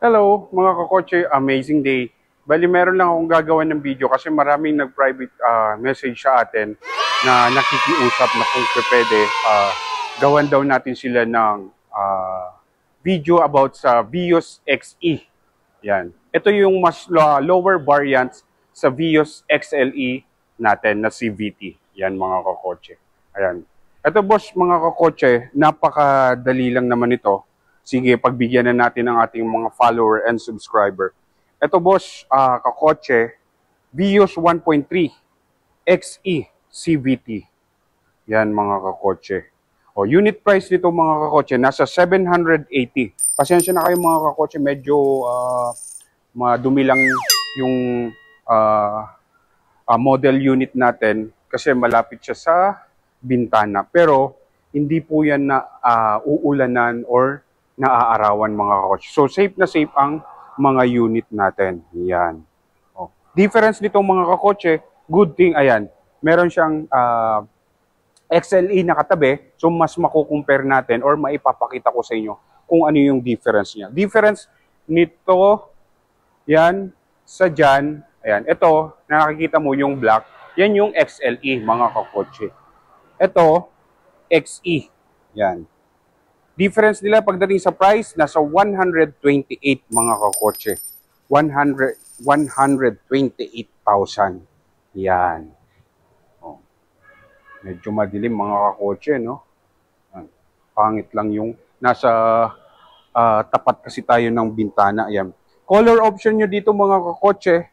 Hello mga kakotse, amazing day. Bali meron lang akong gagawa ng video kasi maraming nag-private message sa atin na nakikiusap na kung pwede gawan daw natin sila ng video about sa Vios XE. Yan. Ito yung mas lower variants sa Vios XLE natin na CVT. Yan mga kakotse. Ayan. Ito boss mga kakotse, napakadali lang naman ito. Sige, pagbigyan na natin ang ating mga follower and subscriber. Ito boss, kakotse, Vios 1.3 XE CVT. Yan mga kakotse. O, unit price nito mga kakotse, nasa 780. Pasensya na kayo mga kakotse, medyo madumi lang yung model unit natin kasi malapit siya sa bintana. Pero hindi po yan na uulanan or naaarawan mga kakotse. So safe na safe ang mga unit natin. Yan. Oh. Difference nitong mga kakotse, good thing, ayan, meron siyang XLE na katabi, so mas makukumpare natin or maipapakita ko sa inyo kung ano yung difference niya. Difference nito, yan, sa dyan, ayan, ito, na nakikita mo yung black, yan yung XLE mga kakotse. Ito, XE, yan. Difference nila pagdating sa price, nasa 128 mga kakotse. 128,000. Yan. Oh. Medyo madilim mga kakotse, no? Pangit lang yung nasa tapat kasi tayo ng bintana. Yan. Color option nyo dito mga kakotse.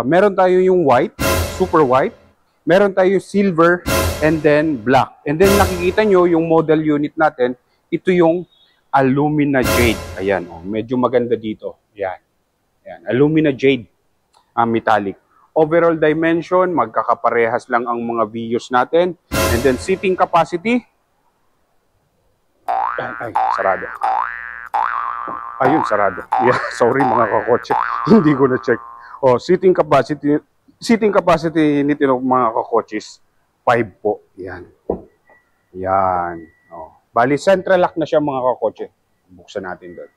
Meron tayo yung white, super white. Meron tayo silver and then black. And then nakikita nyo yung model unit natin. Ito yung Alumina Jade. Ayan, oh, medyo maganda dito. Ayan. Ayan. Alumina Jade. Metallic. Overall dimension, magkakaparehas lang ang mga Vios natin. And then seating capacity. Ay, sarado. Ayun, sarado. Yeah, sorry mga kakotse. Hindi ko na-check. Oh, seating capacity nito mga kakotses, 5 po. Yan. Yan. Oh. Bali, central lock na siya mga kakotse. Buksan natin doon.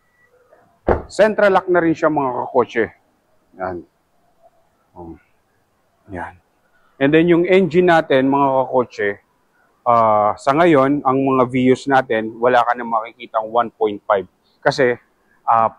Central lock na rin siya mga kakotse. Yan. Oh. Yan. And then yung engine natin mga kakotse, sa ngayon, ang mga Vios natin, wala ka na makikitang 1.5. Kasi,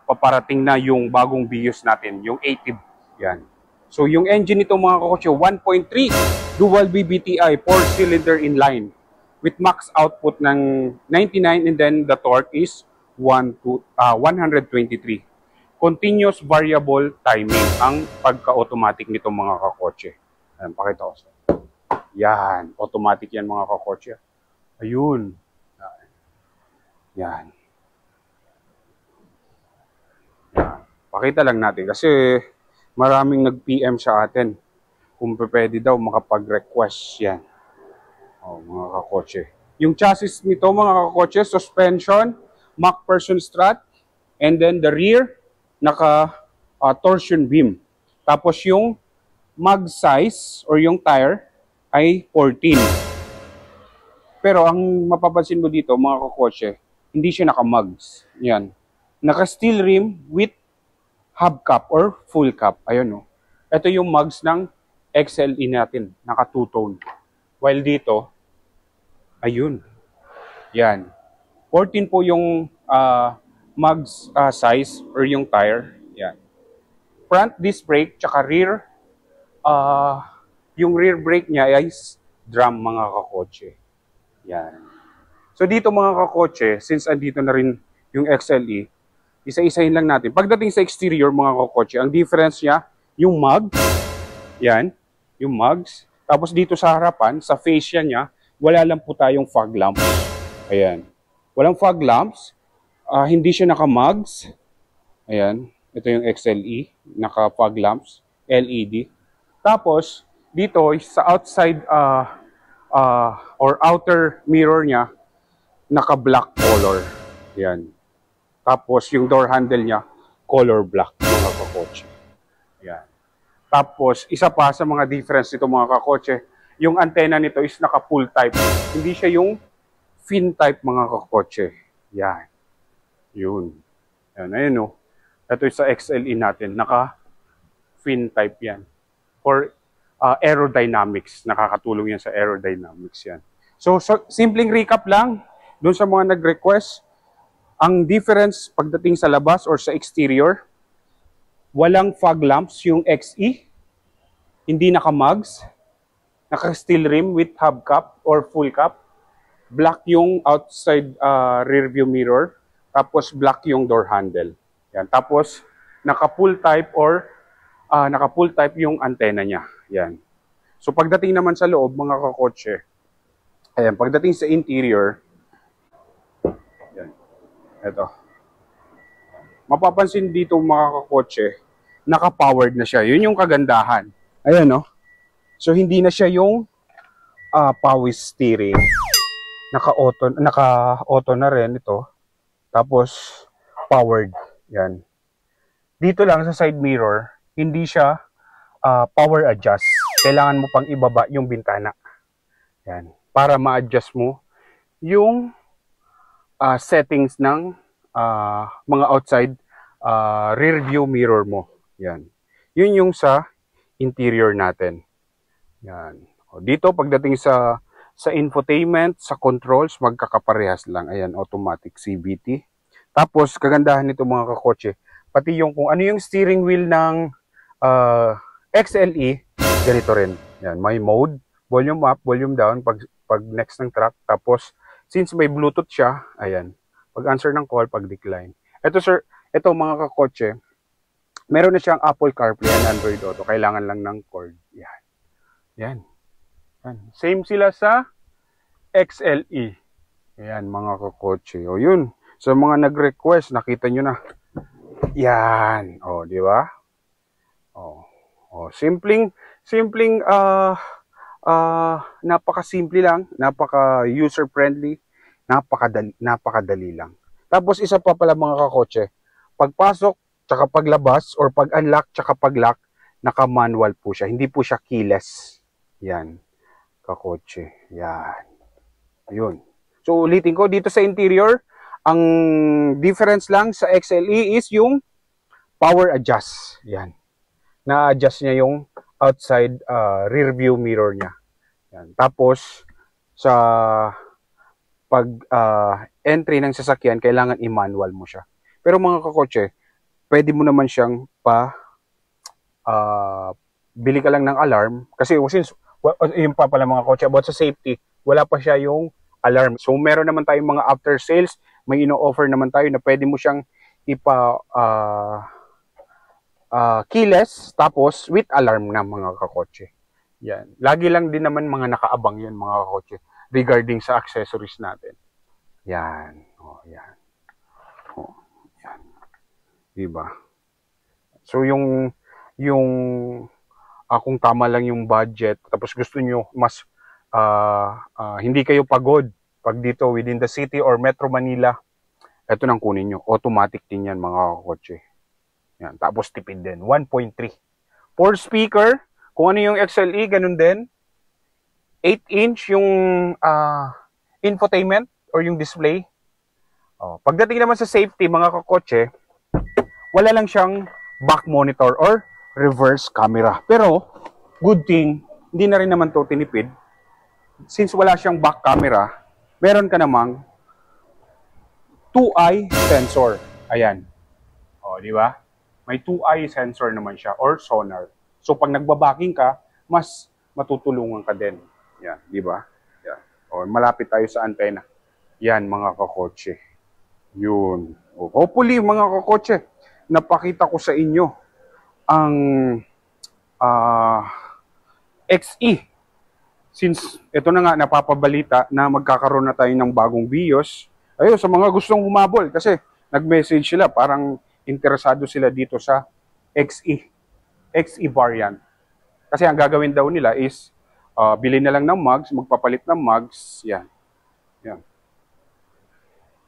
paparating na yung bagong Vios natin, yung 80. Yan. So yung engine nito mga kakotse, 1.3 dual BBTI, 4-cylinder inline with max output ng 99 and then the torque is 123. Continuous variable timing ang pagka-automatic nito mga kakotse. Ayan, pakita ko. Yan, automatic yan mga kakotse. Ayun. Yan. Yan. Pakita lang natin kasi maraming nag-PM sa atin kung pwede daw makapag-request yan. Oh, mga kakotse. Yung chassis nito mga kakotse, suspension, MacPherson strut, and then the rear, torsion beam. Tapos yung mag size or yung tire ay 14. Pero ang mapapansin mo dito mga kakotse, hindi siya naka-mugs. Yan. Naka-steel rim with hubcap or full cap. Ayun, no. Ito yung mugs ng XLE natin, naka two-tone. While dito, ayun. Yan. 14 po yung mugs size or yung tire. Yan. Front disc brake, tsaka rear, yung rear brake niya ay drum mga kakotse. Yan. So dito mga kakotse, since andito na rin yung XLE, isa-isahin lang natin. Pagdating sa exterior mga kakotse, ang difference niya, yung mug, yan, yung mugs. Tapos dito sa harapan, sa fascia niya, wala lang po tayong fog lamps. Ayan. Walang fog lamps. Hindi siya naka-mugs. Ayan. Ito yung XLE, naka-fog lamps, LED. Tapos, dito sa outside or outer mirror niya, naka-black color. Ayan. Tapos, yung door handle niya, color black, mga kakotse. Ayan. Tapos, isa pa sa mga difference nito mga kakotse, yung antenna nito is naka-full type. Hindi siya yung fin type mga kakotse. Yan. Yun. Yan, ayun o. Ito yung sa XLE natin, naka-fin type yan. For aerodynamics, nakakatulong yan sa aerodynamics yan. So simpleng recap lang, dun sa mga nag-request, ang difference pagdating sa labas or sa exterior, walang fog lamps yung XE, hindi naka-mugs, naka-steel rim with hubcap or full cap, black yung outside rear view mirror, tapos black yung door handle. Yan. Tapos, naka-full type or naka-full type yung antena niya. Yan. So, pagdating naman sa loob, mga kakotse, ayan, pagdating sa interior, yan, eto. Mapapansin dito mga kakotse, naka-powered na siya. Yun yung kagandahan. Ayan, no? So, hindi na siya yung power steering. Naka-auto na rin ito. Tapos, powered. Yan. Dito lang sa side mirror, hindi siya power adjust. Kailangan mo pang ibaba yung bintana. Yan. Para ma-adjust mo yung settings ng mga outside rear view mirror mo. Yan. Yun yung sa interior natin. Yan. O, dito, pagdating sa infotainment, sa controls, magkakaparehas lang. Ayan, automatic CVT. Tapos, kagandahan nito mga kakotse, pati yung kung ano yung steering wheel ng XLE, ganito rin. Yan, may mode, volume up, volume down, pag next ng track. Tapos, since may Bluetooth siya, ayan, pag answer ng call, pag decline. Ito sir, ito mga kakotse, meron na siyang Apple CarPlay and Android Auto. Kailangan lang ng cord. Yan. Yan. Yan. Same sila sa XLE. Ayan mga kakotse. O yun. So mga nag-request, nakita nyo na. Yan. O, di ba? O, simpleng napaka-simple lang, napaka-user-friendly, napakadali lang. Tapos isa pa pala mga kakotse, pagpasok, tsaka paglabas, or pag-unlock, tsaka pag-lock, naka-manual po siya. Hindi po siya keyless. Yan. Kakotse. Yan. Ayun. So, ulitin ko, dito sa interior, ang difference lang sa XLE is yung power adjust. Yan. Na-adjust niya yung outside rear view mirror niya. Yan. Tapos, sa pag entry ng sasakyan, kailangan i-manual mo siya. Pero mga kakotse, pwede mo naman siyang bili ka lang ng alarm. Kasi since, yung pa pala mga kotse, about sa safety, wala pa siya yung alarm. So, meron naman tayong mga after sales, may ino-offer naman tayo na pwede mo siyang keyless, tapos with alarm na mga kakotse. Yan. Lagi lang din naman mga nakaabang yun mga kakotse regarding sa accessories natin. Yan. O, yan. O, yan. Diba? So, kung tama lang yung budget, tapos gusto nyo mas hindi kayo pagod pag dito within the city or Metro Manila, ito nang kunin nyo. Automatic din yan mga kakotse. Yan. Tapos tipid din. 1.3. 4 speaker. Kung ano yung XLE, ganun din. 8-inch yung infotainment or yung display. Pagdating naman sa safety, mga kakotse, wala lang siyang back monitor or reverse camera. Pero, good thing, hindi na rin naman to tinipid. Since wala siyang back camera, meron ka namang 2-eye sensor. Ayan. O, di ba? May 2-eye sensor naman siya or sonar. So, pag nagbabaking ka, mas matutulungan ka din. Yan, di ba? Yan. O, malapit tayo sa antena. Yan, mga kakotse. Yun. O, hopefully, mga kakotse, napakita ko sa inyo ang XE. Since ito na nga napapabalita na magkakaroon na tayo ng bagong BIOS, ayun, sa mga gustong humabol kasi nag-message sila, parang interesado sila dito sa XE variant. Kasi ang gagawin daw nila is bili na lang ng mugs, magpapalit ng mugs, yan. Yan.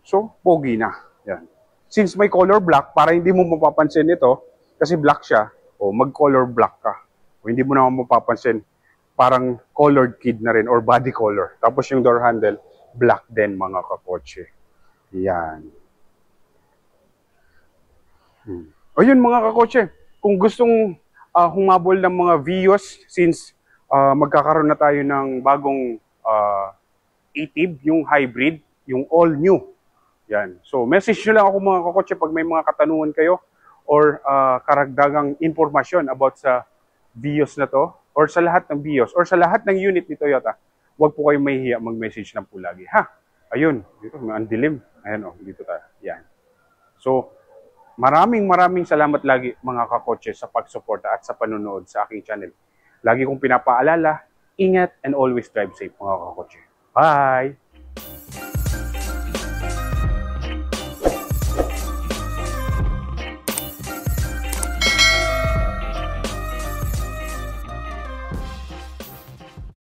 So, pogi na. Yan. Since may color black, para hindi mo mapapansin ito, kasi black siya, mag-color black ka. O hindi mo naman mapapansin, parang colored kid na rin or body color. Tapos yung door handle, black din mga kakotse. Yan. Ayun mga kakotse, kung gustong humabol ng mga Vios, since magkakaroon na tayo ng bagong ATIV, yung hybrid, yung all new. Yan. So message nyo lang ako mga kakotse pag may mga katanungan kayo or karagdagang informasyon about sa Vios na to or sa lahat ng Vios or sa lahat ng unit ni Toyota. Huwag po kayong mahihiya mag-message lang po lagi. Ha? Ayun, dito, ang dilim. Ayan dito tayo. Yan. So, maraming salamat lagi mga kakotse sa pagsuporta at sa panonood sa aking channel. Lagi kong pinapaalala, ingat and always drive safe mga kakotse. Bye!